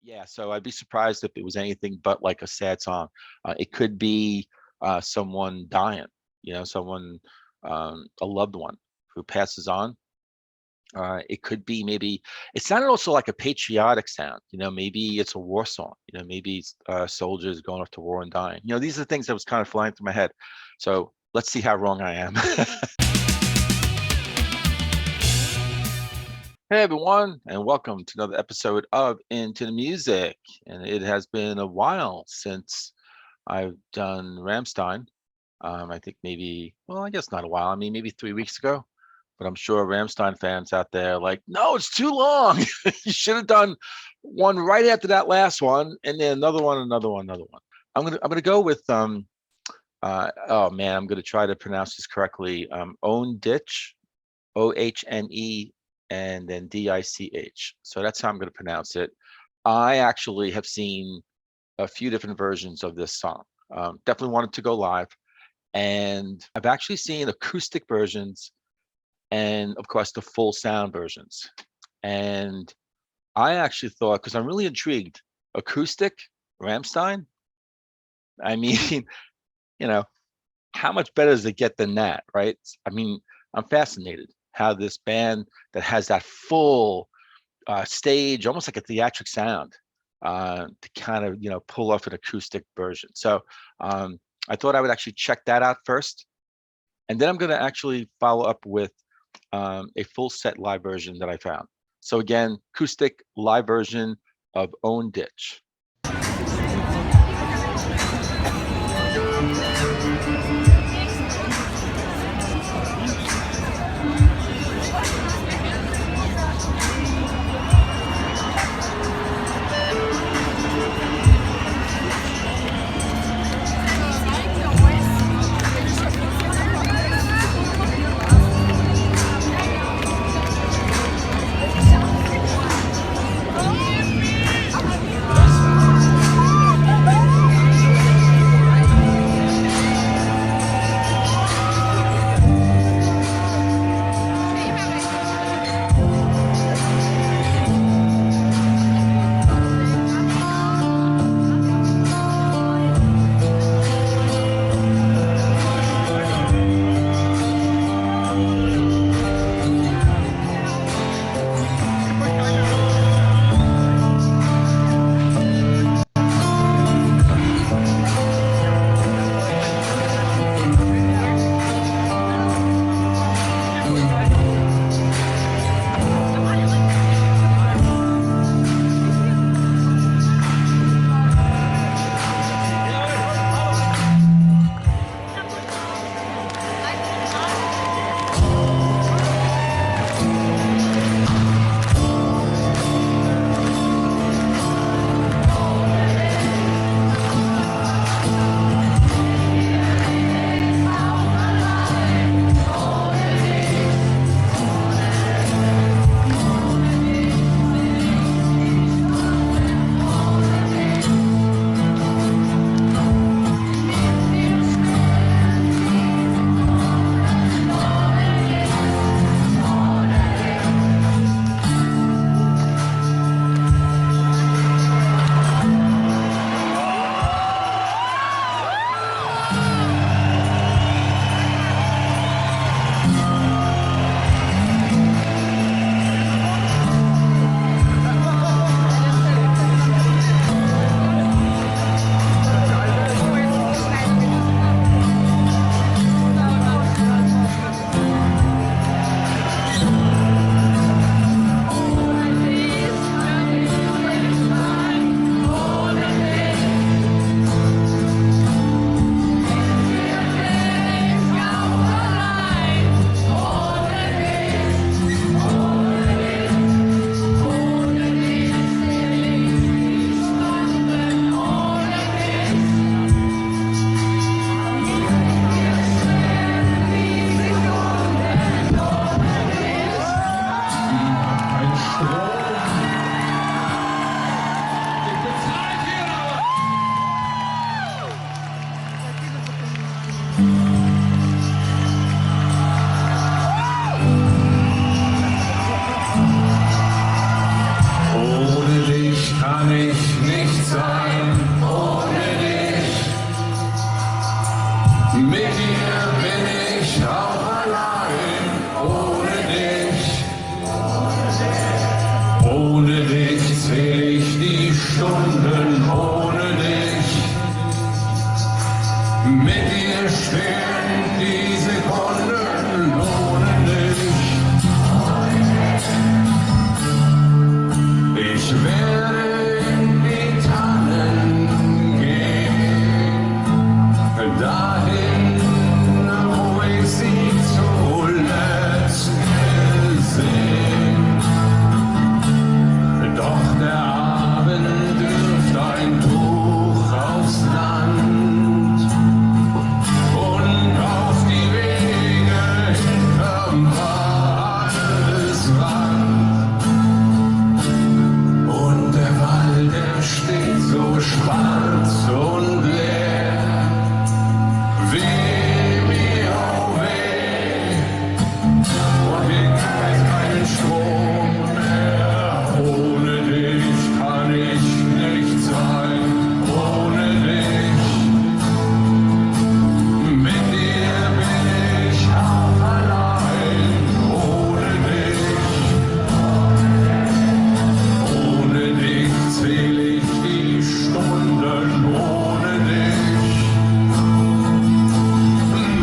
Yeah, so I'd be surprised if it was anything but like a sad song. It could be someone dying, someone, a loved one who passes on. It could be maybe it sounded also like a patriotic sound. Maybe it's a war song. Maybe it's, soldiers going off to war and dying. These are the things that was kind of flying through my head. So let's see how wrong I am. Hey everyone, and welcome to another episode of Into the Music. And it has been a while since I've done Rammstein. I think maybe, well, I guess not a while. I mean, maybe 3 weeks ago. But I'm sure Rammstein fans out there are like, no, it's too long. You should have done one right after that last one, and then another one, another one, another one. I'm gonna go with oh man, I'm gonna try to pronounce this correctly. Ohne Diche, Ohne, and then Dich. So that's how I'm going to pronounce it. I actually have seen a few different versions of this song. Definitely wanted to go live. And I've actually seen acoustic versions and, of course, the full sound versions. And I actually thought, because I'm really intrigued, acoustic, Rammstein, I mean, you know, how much better does it get than that, right? I mean, I'm fascinated how this band that has that full stage, almost like a theatric sound, to kind of pull off an acoustic version. So I thought I would actually check that out first, and then I'm going to actually follow up with a full set live version that I found. So again, acoustic live version of Ohne Diche. ich nicht sein ohne dich. Mit dir bin ich auch allein, ohne dich. Ohne dich zähl ich die Stunden, ohne dich. Mit dir stehen die Sekunden, ohne dich. Ich werde in die Tannen gehen, dahin, wo ich sie zuletzt gesehen. Doch der Abend wirft ein Tuch aufs Land und auf die Wege hinterm Waldesrand. Und der Wald, der steht so schwarz und leer. Weh mir, oh weh, und hier gibt es keinen Strom mehr. Ohne dich kann ich nicht sein, ohne dich. Mit dir bin ich auch allein, ohne dich. Ohne dich zähl ich die Stunden, ohne dich.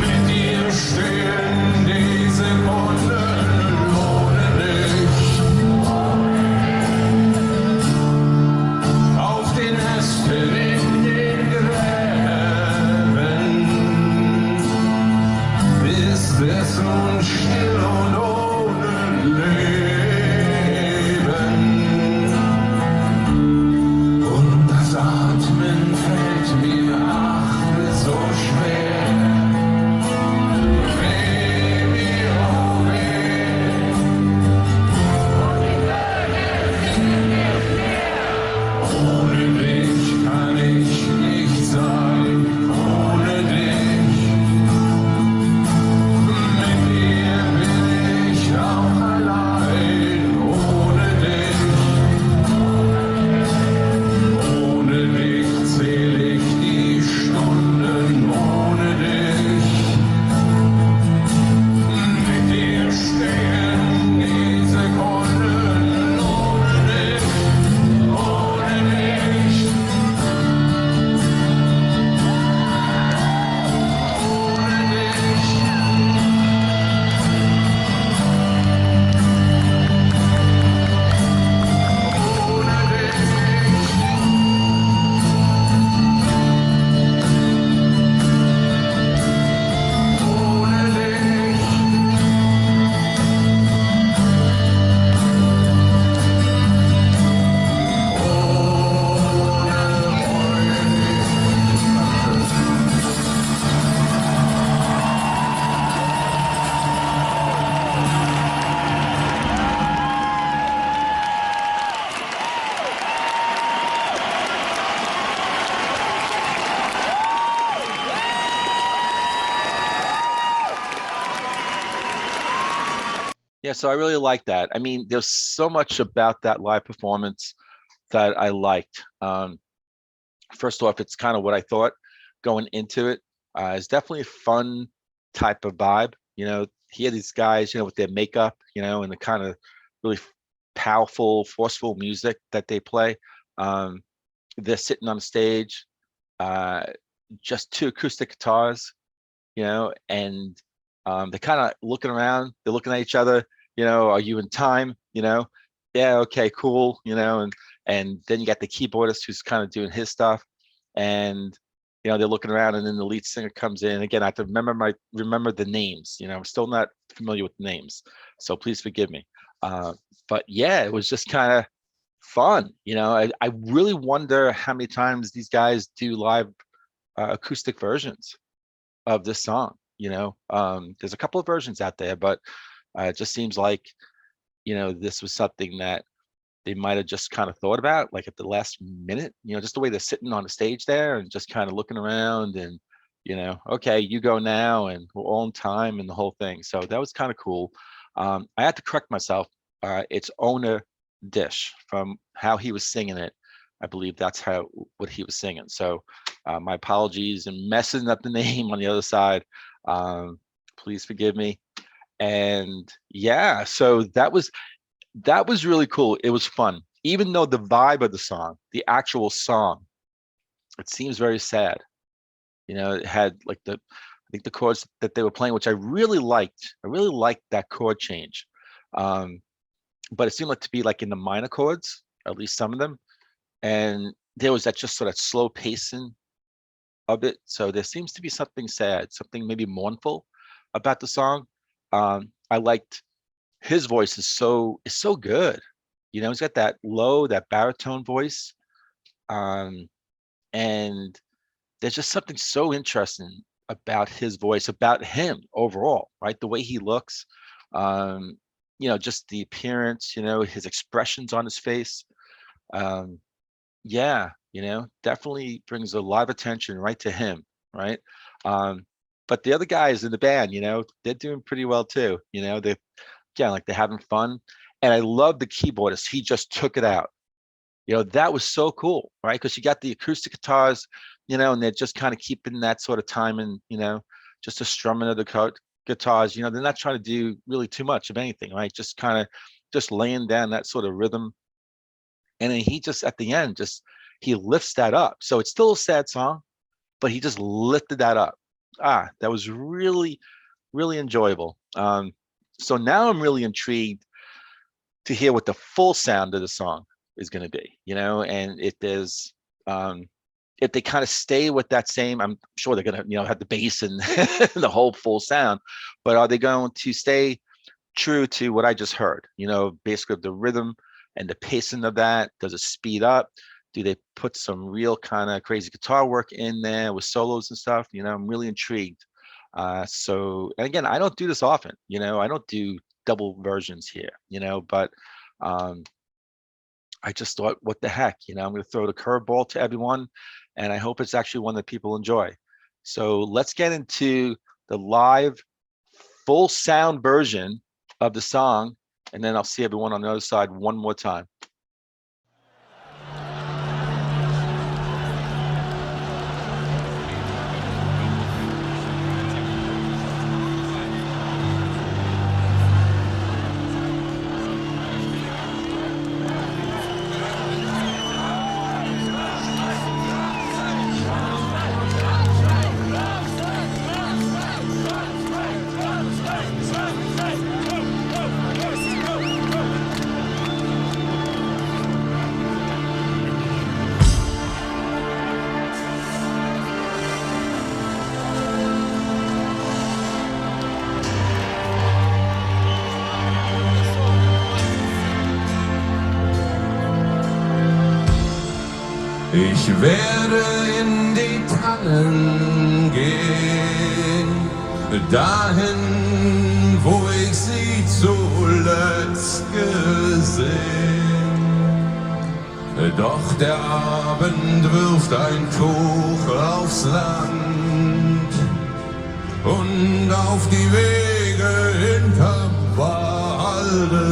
Mit dir stehen die Sekunden, ohne dich. Auf den Ästen in den Gräben ist es nun still und ohne Leben. Und das Atmen fällt mir ach so schwer. Weh mir, oh weh, ohne dich kann ich nicht sein, ohne dich. Mit dir bin ich auch allein, ohne dich. Ohne dich zähl ich die Stunden, ohne dich. Mit dir stehen die Sekunden, ohne dich, ohne dich. Ohne dich. Ohne dich. Ohne dich. Yeah, so I really like that. I mean, there's so much about that live performance that I liked. First off, it's kind of what I thought going into it. It's definitely a fun type of vibe. You know, here these guys, you know, with their makeup, you know, and the kind of really powerful, forceful music that they play. Um, they're sitting on stage, uh, just two acoustic guitars, you know, and they're kind of looking around, they're looking at each other, you know, are you in time? You know, yeah, okay, cool, you know, and then you got the keyboardist who's kind of doing his stuff, and you know, they're looking around, and then the lead singer comes in. Again, I have to remember the names, you know, I'm still not familiar with the names, so please forgive me. But yeah, it was just kind of fun, you know. I really wonder how many times these guys do live acoustic versions of this song, you know. There's a couple of versions out there, but it just seems like, you know, this was something that they might have just kind of thought about like at the last minute, you know, just the way they're sitting on the stage there and just kind of looking around and, you know, okay, you go now, and we're all in time and the whole thing. So that was kind of cool. I had to correct myself. It's Ohne Diche from how he was singing it. I believe that's how what he was singing. So my apologies and messing up the name on the other side. Um, please forgive me. And yeah, so that was really cool. It was fun, even though the vibe of the song, the actual song, it seems very sad. It had like I think the chords that they were playing, which I really liked. I really liked that chord change. Um, but it seemed like to be like in the minor chords, at least some of them. And there was that just sort of slow pacing of it. So there seems to be something sad, something maybe mournful about the song. I liked his voice is so good. He's got that low, that baritone voice. Um, and there's just something so interesting about his voice, about him overall, right? The way he looks, um, just the appearance, his expressions on his face. Um, yeah, definitely brings a lot of attention right to him, right? Um, but the other guys in the band, they're doing pretty well too. They again, like they're having fun. And I love the keyboardist. He just took it out. That was so cool, right? Because you got the acoustic guitars, and they're just kind of keeping that sort of time and, just the strumming of the guitars, they're not trying to do really too much of anything, right? Just kind of just laying down that sort of rhythm. And then he just at the end, he lifts that up. So it's still a sad song, but he just lifted that up. That was really, really enjoyable. So now I'm really intrigued to hear what the full sound of the song is going to be, and if they kind of stay with that same, I'm sure they're going to, have the bass and the whole full sound, but are they going to stay true to what I just heard, basically the rhythm and the pacing of that? Does it speed up? Do they put some real kind of crazy guitar work in there with solos and stuff? I'm really intrigued. And again, I don't do this often, I don't do double versions here, but um, I just thought, what the heck, I'm going to throw the curveball to everyone, and I hope it's actually one that people enjoy. So let's get into the live full sound version of the song, and then I'll see everyone on the other side one more time. Ich werde in die Tannen gehen, dahin, wo ich sie zuletzt gesehen. Doch der Abend wirft ein Tuch aufs Land und auf die Wege hinterm Waldesrand.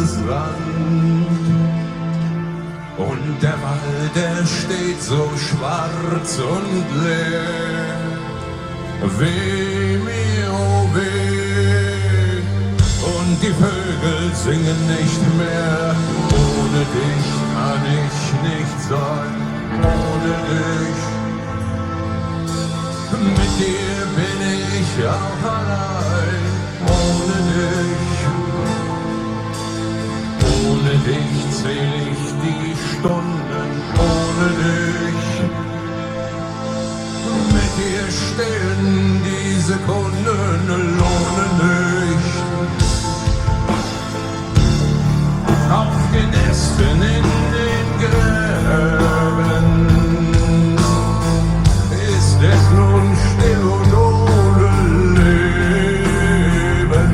Und der Wald, der steht so schwarz und leer. Weh mir, oh weh. Und die Vögel singen nicht mehr. Ohne dich kann ich nicht sein. Ohne dich. Mit dir bin ich auch allein. Ohne dich. Ohne dich zähl ich die Stunden, ohne dich. Mit dir stehen die Sekunden, lohnen nicht. Auf den Ästen in den Gräben ist es nun still und ohne Leben.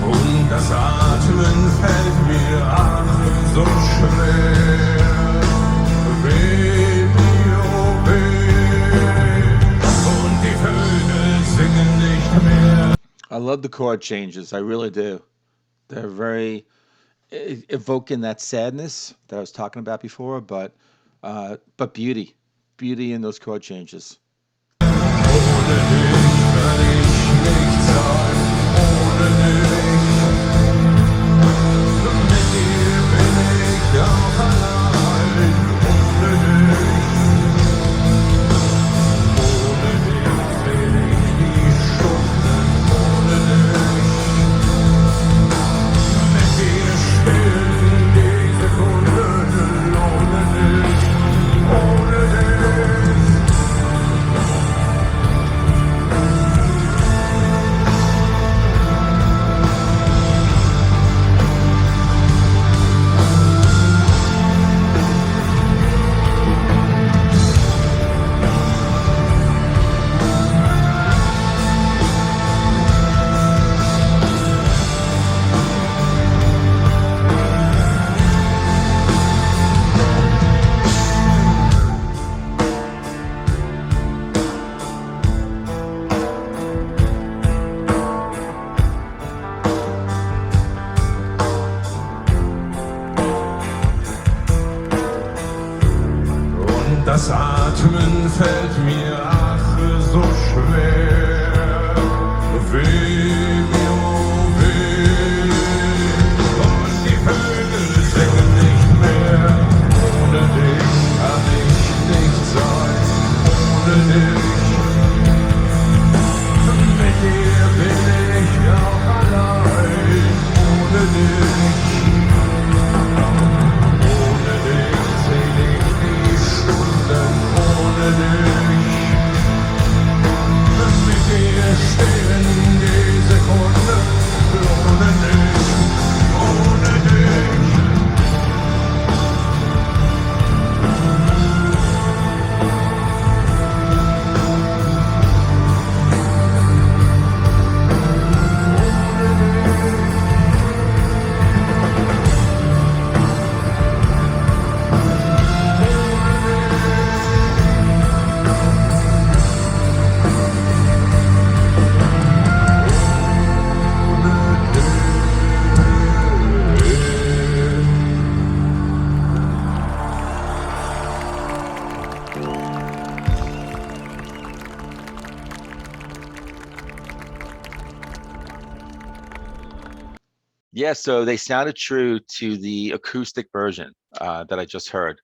Und das Atmen fällt mir an so schwer. Weh mir, oh weh. Und die Vögel singen nicht mehr. I love the chord changes. I really do. They're very evoking that sadness that I was talking about before, but beauty, beauty in those chord changes. Ohne dich kann ich nicht sein, ohne dich. Mit dir bin ich auch allein, ohne dich. Ohne dich seh ich die Stunden, ohne dich. Mit dir stehen die Sekunden, ohne dich, ohne dich. Und das Atmen fällt mir ach so schwer. Weh mir, oh weh. Und die Vögel singen nicht mehr. Ohne dich kann ich nicht sein. Ohne dich. Mit dir bin ich auch allein. Ohne dich. Ohne dich seh ich die Stunden, ohne dich. Mit dir stehen die Sekunden, ohne dich, ohne dich. Yeah, so they sounded true to the acoustic version that I just heard.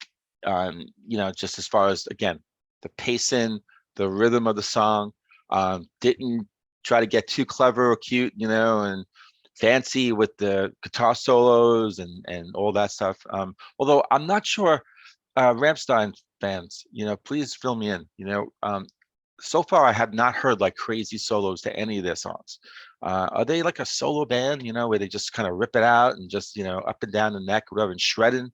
Just as far as again the pacing, the rhythm of the song. Didn't try to get too clever or cute, and fancy with the guitar solos and all that stuff. Although I'm not sure, Rammstein fans, please fill me in. So far I have not heard like crazy solos to any of their songs. Are they like a solo band, where they just kind of rip it out and just, up and down the neck, whatever, and shredding,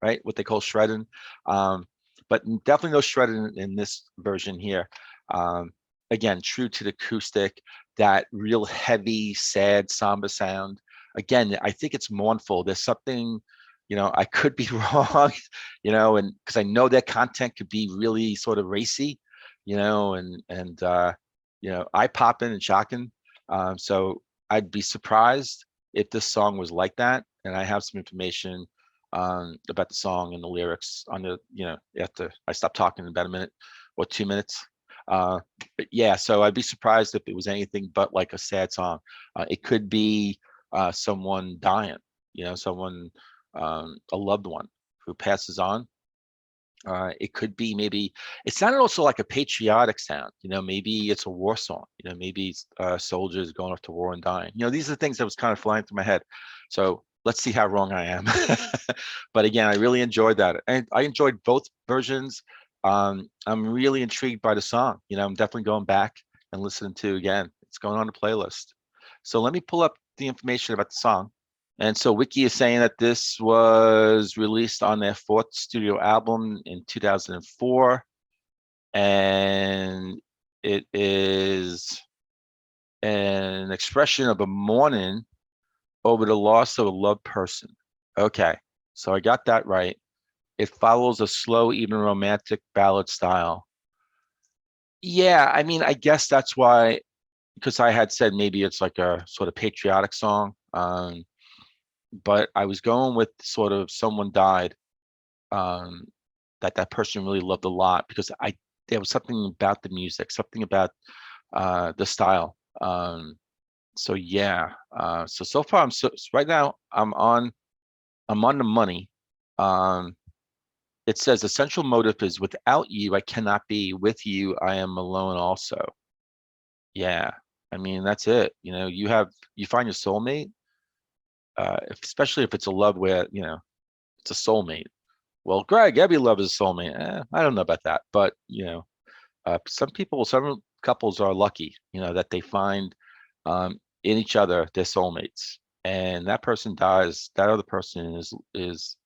right? What they call shredding. Um, but definitely no shredding in this version here. Um, Again, true to the acoustic, that real heavy, sad, somber sound. Again, I think it's mournful. There's something, I could be wrong, and because I know their content could be really sort of racy, and eye popping and shocking. So I'd be surprised if this song was like that. And I have some information about the song and the lyrics on after I stop talking in about a minute or 2 minutes. Uh, but yeah, so I'd be surprised if it was anything but like a sad song. It could be someone dying, someone, a loved one who passes on. It could be maybe it sounded also like a patriotic sound. Maybe it's a war song. Maybe it's, soldiers going off to war and dying. These are the things that was kind of flying through my head. So let's see how wrong I am. But again, I really enjoyed that, and I enjoyed both versions. I'm really intrigued by the song. I'm definitely going back and listening to again. It's going on the playlist. So let me pull up the information about the song. And so Wiki is saying that this was released on their fourth studio album in 2004. And it is an expression of a mourning over the loss of a loved person. Okay, so I got that right. It follows a slow, even romantic ballad style. Yeah, I mean, I guess that's why, because I had said maybe it's like a sort of patriotic song. but I was going with sort of someone died, um, that person really loved a lot because I there was something about the music, something about the style. So yeah, so far right now I'm on the money. Um, it says essential motive is without you I cannot be, with you I am alone also. Yeah, I mean that's it. You find your soulmate, especially if it's a love where it's a soulmate. Well, Greg, every love is a soulmate. I don't know about that, but some couples are lucky, that they find in each other their soulmates, and that person dies. That other person is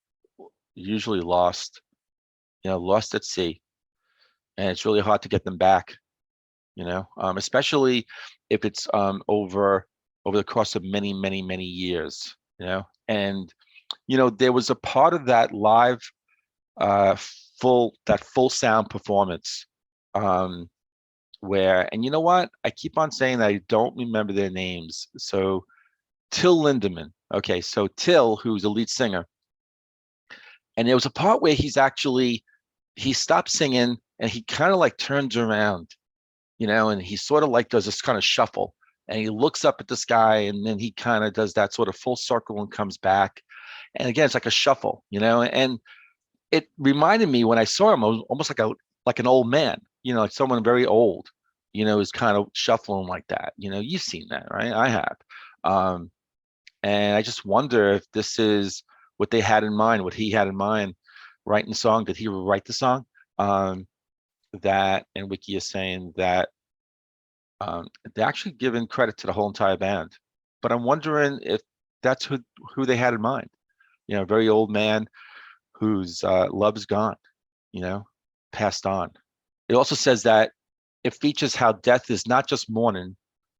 usually lost, lost at sea, and it's really hard to get them back. Especially if it's over the course of many, many, many years. And there was a part of that live uh, full sound performance, um, where, and you know what? I keep on saying that I don't remember their names. So Till Lindemann. Okay, so Till, who's the lead singer, and there was a part where he stopped singing and he kind of like turns around, and he sort of like does this kind of shuffle, and he looks up at the sky, and then he kind of does that sort of full circle and comes back. And again, it's like a shuffle, and it reminded me when I saw him, I was almost like an old man, like someone very old, is kind of shuffling like that. You've seen that, right? I have. Um, and I just wonder if this is what they had in mind, what he had in mind writing the song. Did he write the song? Um, that and Wiki is saying that they're actually giving credit to the whole entire band. But I'm wondering if that's who they had in mind. A very old man whose love is gone, you know, passed on. It also says that it features how death is not just mourning,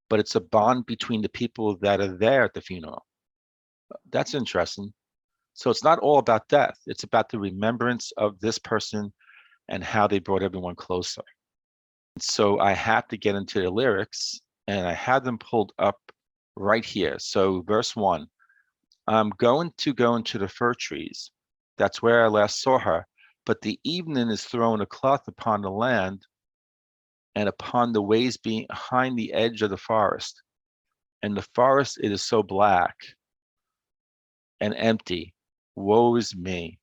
but it's a bond between the people that are there at the funeral. That's interesting. So it's not all about death. It's about the remembrance of this person and how they brought everyone closer. So I had to get into the lyrics, and I had them pulled up right here. So verse 1, I'm going to go into the fir trees. That's where I last saw her. But the evening is throwing a cloth upon the land and upon the ways behind the edge of the forest. And the forest, it is so black and empty. Woe is me.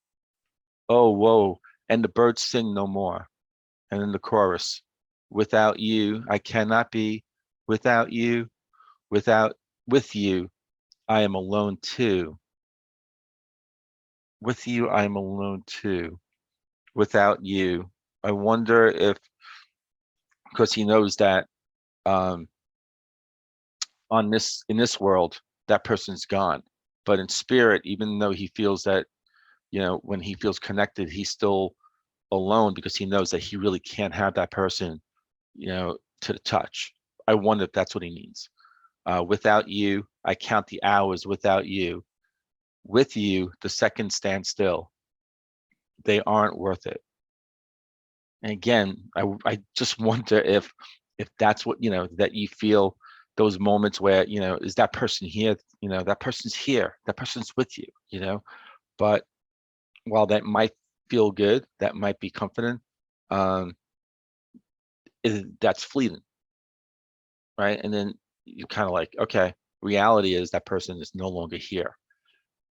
Oh, woe. And the birds sing no more. And in the chorus, without you, I cannot be. Without you, without, with you, I am alone too. With you, I am alone too. Without you. I wonder if, because he knows that um, in this world, that person's gone. But in spirit, even though he feels that, when he feels connected, he's still alone because he knows that he really can't have that person, to the touch. I wonder if that's what he means. Without you, I count the hours without you. With you, the seconds stand still. They aren't worth it. And again, I just wonder if that's what, that you feel those moments where, is that person here? That person's here. That person's with you. But while that might feel good, that might be comforting, um, that's fleeting, right? And then you're kind of like, okay, reality is that person is no longer here.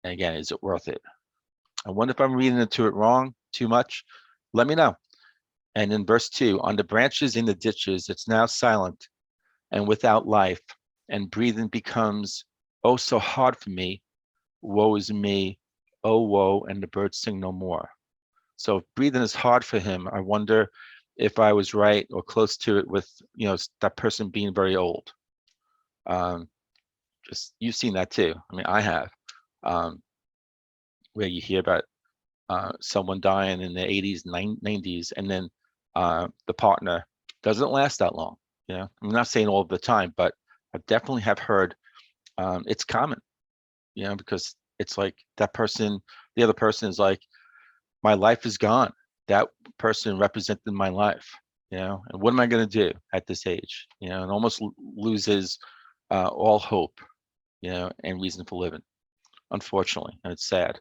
And again, is it worth it? I wonder if I'm reading into it wrong too much. Let me know. And in verse 2, on the branches in the ditches, it's now silent and without life, and breathing becomes, oh, so hard for me. Woe is me. Oh, woe, and the birds sing no more. So if breathing is hard for him, I wonder if I was right or close to it with, that person being very old. Um, just you've seen that too. I mean, I have, um, where you hear about someone dying in the 80s, 90s, and then the partner doesn't last that long. I'm not saying all the time, but I definitely have heard it's common, because it's like that person, the other person is like, my life is gone. That person represented my life, and what am I going to do at this age, and almost loses all hope, and reason for living. unfortunately, and it's sad.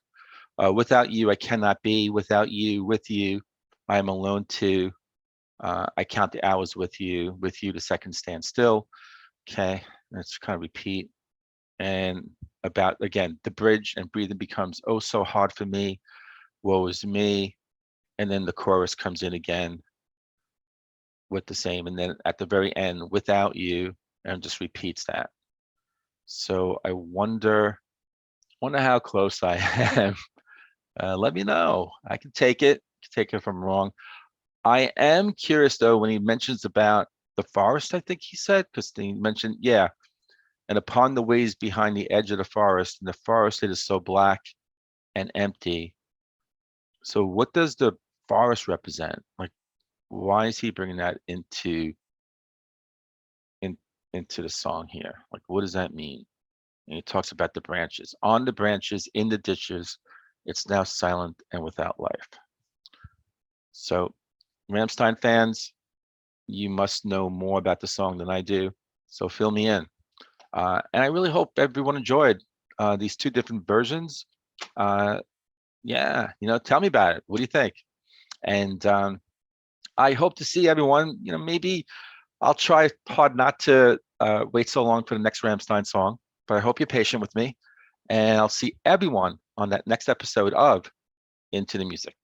Without you, I cannot be. Without you, with you, I am alone too. I count the hours with you. With you, the seconds stand still. Okay, let's kind of repeat. And about again, the bridge and breathing becomes oh so hard for me. Woe is me. And then the chorus comes in again with the same. And then at the very end, without you, and just repeats that. So I wonder how close I am. Let me know. I can take it. Take it if I'm wrong. I am curious though when he mentions about the forest. I think he said because he mentioned yeah. And upon the ways behind the edge of the forest, and the forest it is so black and empty. So what does the forest represent? Like, why is he bringing that in, into the song here? Like, what does that mean? And he talks about the branches. On the branches, in the ditches, it's now silent and without life. So, Rammstein fans, you must know more about the song than I do. So fill me in. And I really hope everyone enjoyed these two different versions. Uh, yeah, tell me about it. What do you think? And I hope to see everyone. Maybe I'll try hard not to wait so long for the next Rammstein song, but I hope you're patient with me. And I'll see everyone on that next episode of Into the Music.